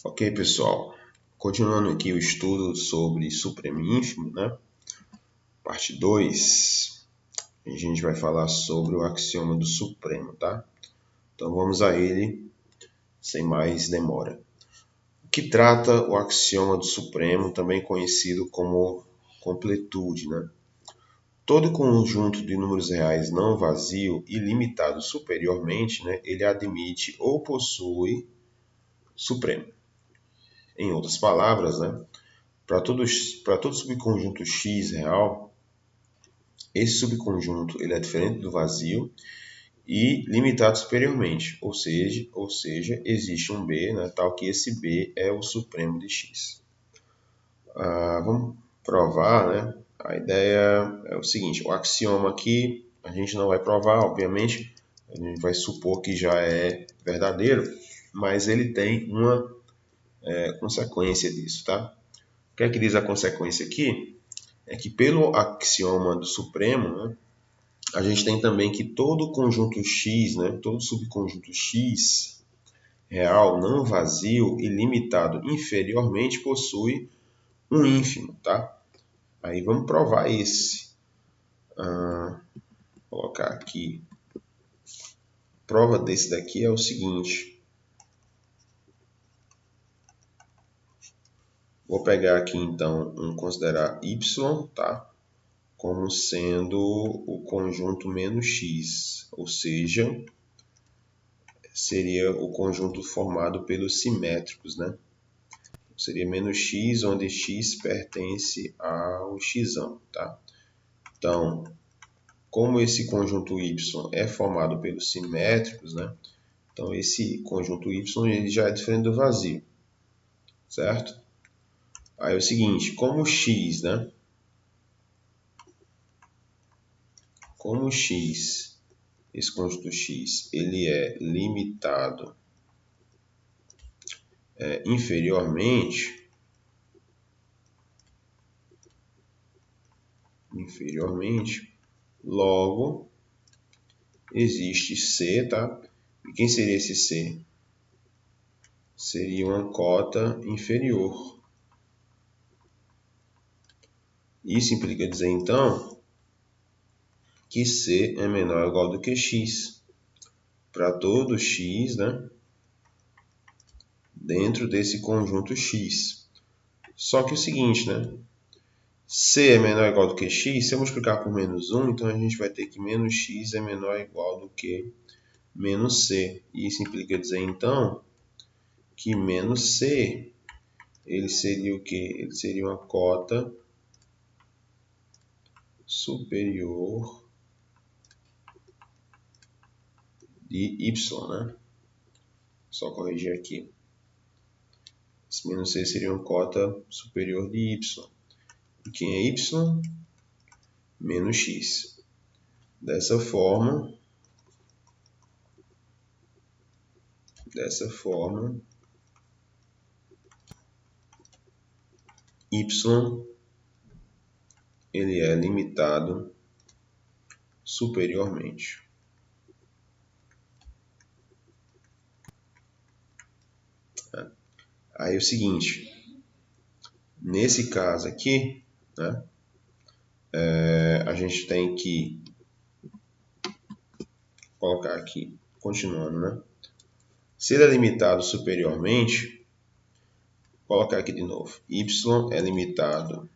Ok, pessoal, continuando aqui o estudo sobre supremo e ínfimo, né? Parte 2, a gente vai falar sobre o axioma do supremo, tá? Então vamos a ele sem mais demora. O que trata o axioma do supremo, também conhecido como completude, né? Todo conjunto de números reais não vazio ilimitado superiormente, né, ele admite ou possui supremo. Em outras palavras, né, para todo subconjunto X real, esse subconjunto ele é diferente do vazio e limitado superiormente, ou seja, existe um B, né, tal que esse B é o supremo de X. Vamos provar, né? A ideia é o seguinte, o axioma aqui a gente não vai provar, obviamente, a gente vai supor que já é verdadeiro, mas ele tem uma consequência disso, tá? O que é que diz a consequência aqui? É que pelo axioma do supremo, né, a gente tem também que todo conjunto X, né, todo subconjunto X real, não vazio e limitado inferiormente possui um ínfimo, tá? Aí vamos provar esse. Vou colocar aqui. Prova desse daqui é o seguinte. Vou pegar aqui então considerar y, tá? Como sendo o conjunto menos x, ou seja, seria o conjunto formado pelos simétricos, né? Seria menos x, onde x pertence ao x, tá? Então, como esse conjunto y é formado pelos simétricos, né? Então, esse conjunto y ele já é diferente do vazio, certo? Aí é o seguinte, como x, né? Como x, esse conjunto x, ele é limitado inferiormente, logo existe C, tá? E quem seria esse C? Seria uma cota inferior. Isso implica dizer, então, que C é menor ou igual do que X. Para todo X, né? Dentro desse conjunto X. Só que é o seguinte, né? C é menor ou igual do que X, se eu multiplicar por menos 1, então a gente vai ter que menos X é menor ou igual do que menos C. E isso implica dizer, então, que menos C, ele seria o quê? Ele seria uma cota superior de Y, né? Só corrigir aqui. Esse menos C seria uma cota superior de Y. E quem é Y? Menos X. Dessa forma, Y ele é limitado superiormente. Aí é o seguinte, nesse caso aqui, né, a gente tem que colocar aqui, continuando, né? Se ele é limitado superiormente, vou colocar aqui de novo, y é limitado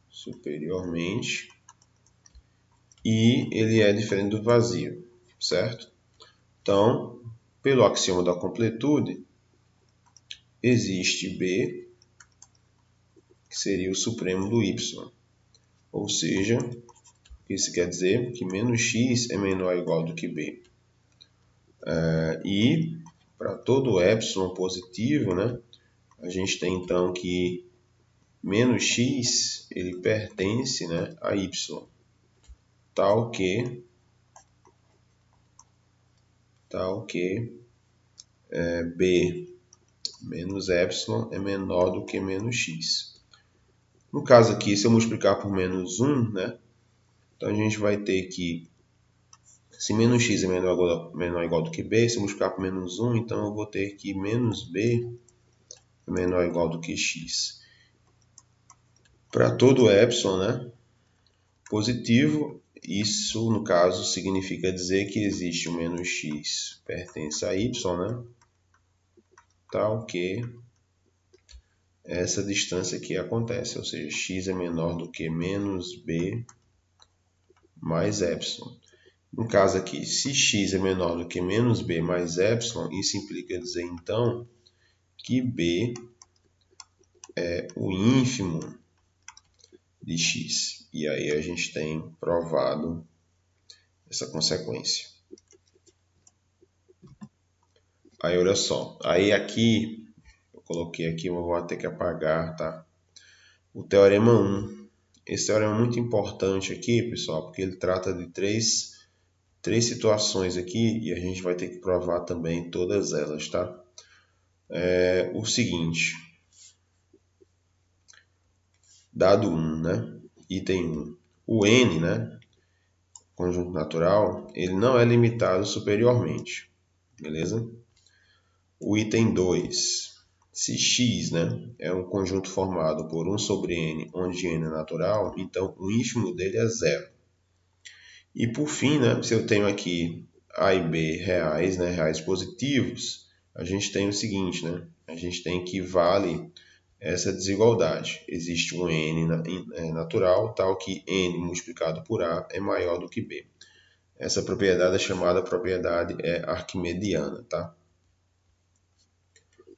superiormente e ele é diferente do vazio, certo? Então, pelo axioma da completude, existe B, que seria o supremo do Y. Ou seja, isso quer dizer que menos x é menor ou igual do que B. E para todo epsilon positivo, né, a gente tem então que menos x ele pertence, né, a y, tal que B menos epsilon é menor do que menos x. No caso aqui, se eu multiplicar por menos 1, né, então a gente vai ter que Se menos x é menor ou igual do que b, se eu multiplicar por menos 1, então eu vou ter que menos b é menor ou igual do que x. Para todo epsilon, né, positivo, isso no caso significa dizer que existe um menos x pertence a y, né, tal que essa distância aqui acontece, ou seja, x é menor do que menos b mais epsilon. No caso aqui, se x é menor do que menos b mais epsilon, isso implica dizer então que b é o ínfimo de x. E aí a gente tem provado essa consequência. Aí olha só, aí aqui, eu coloquei aqui, eu vou ter que apagar, tá? O teorema 1. Esse teorema é muito importante aqui, pessoal, porque ele trata de três situações aqui e a gente vai ter que provar também todas elas, tá? É o seguinte, dado 1, né? Item 1. O n, né? Conjunto natural, ele não é limitado superiormente, beleza? O item 2. Se x, né, é um conjunto formado por 1 sobre n, onde n é natural, então o ínfimo dele é zero. E por fim, né, se eu tenho aqui a e b reais, né, reais positivos, a gente tem o seguinte, né, a gente tem que vale essa desigualdade. Existe um n natural, tal que n multiplicado por a é maior do que b. Essa propriedade é chamada propriedade arquimediana, tá?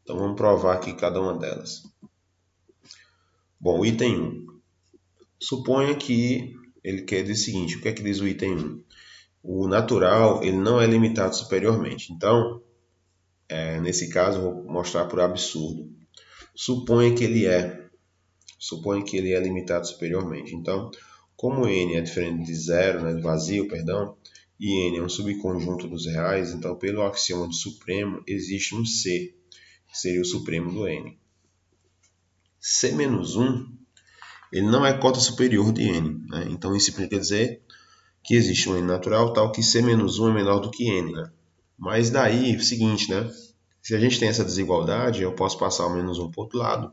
Então vamos provar aqui cada uma delas. Bom, o item 1. Suponha que ele quer dizer o seguinte, o que é que diz o item 1? O natural ele não é limitado superiormente. Então, nesse caso, eu vou mostrar por absurdo. Suponha que ele é limitado superiormente. Então, como n é diferente de zero, né, de vazio, perdão, e n é um subconjunto dos reais, então, pelo axioma do supremo, existe um c, que seria o supremo do n. C-1, ele não é cota superior de n, né? Então, isso quer dizer que existe um n natural tal que C-1 é menor do que n, né? Mas daí, é o seguinte, né? Se a gente tem essa desigualdade, eu posso passar o menos 1 para o outro lado.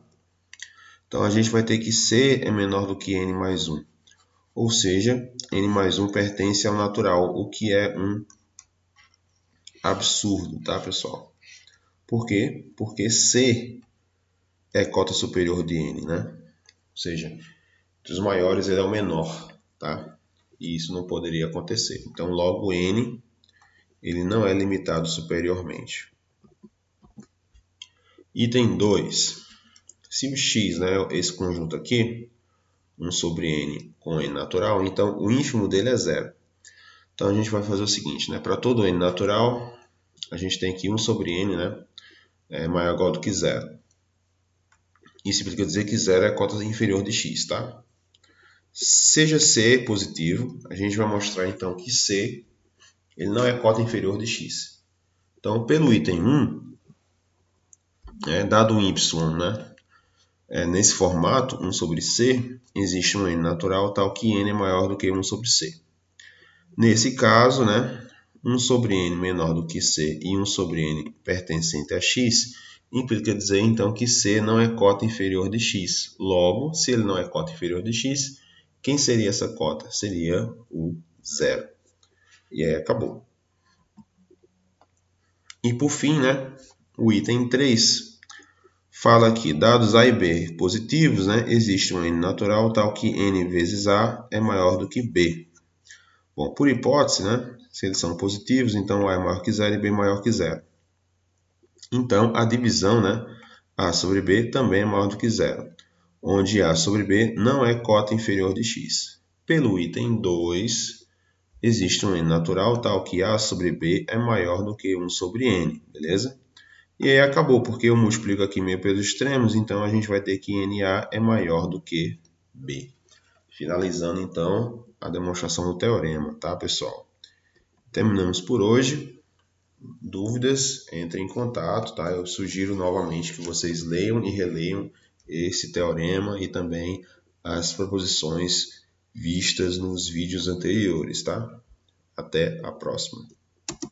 Então, a gente vai ter que C é menor do que n mais 1. Ou seja, n mais 1 pertence ao natural, o que é um absurdo, tá, pessoal? Por quê? Porque C é cota superior de n, né? Ou seja, entre os maiores ele é o menor, tá? E isso não poderia acontecer. Então, logo n, ele não é limitado superiormente. Item 2. Se o x, né, esse conjunto aqui, 1 sobre n com n natural, então o ínfimo dele é zero. Então, a gente vai fazer o seguinte, né? Para todo n natural, a gente tem que 1 sobre n, né, é maior ou igual do que zero. Isso significa dizer que zero é a cota inferior de x, tá? Seja C positivo, a gente vai mostrar então que C ele não é cota inferior de x. Então, pelo item 1, dado um y, né, nesse formato, 1 sobre c, existe um n natural tal que n é maior do que 1 sobre c. Nesse caso, né, 1 sobre n menor do que c e 1 sobre n pertencente a x, implica dizer então que c não é cota inferior de x. Logo, se ele não é cota inferior de x, quem seria essa cota? Seria o zero. E aí acabou. E por fim, né, o item 3 fala aqui, dados A e B positivos, né, existe um n natural tal que n vezes A é maior do que B. Bom, por hipótese, né, se eles são positivos, então A é maior que zero e B é maior que zero. Então, a divisão, né, A sobre B também é maior do que zero, onde A sobre B não é cota inferior de x. Pelo item 2, existe um n natural tal que A sobre B é maior do que 1 sobre n, beleza? E aí acabou, porque eu multiplico aqui meio pelos extremos, então a gente vai ter que NA é maior do que B. Finalizando, então, a demonstração do teorema, tá, pessoal? Terminamos por hoje. Dúvidas, entrem em contato, tá? Eu sugiro novamente que vocês leiam e releiam esse teorema e também as proposições vistas nos vídeos anteriores, tá? Até a próxima.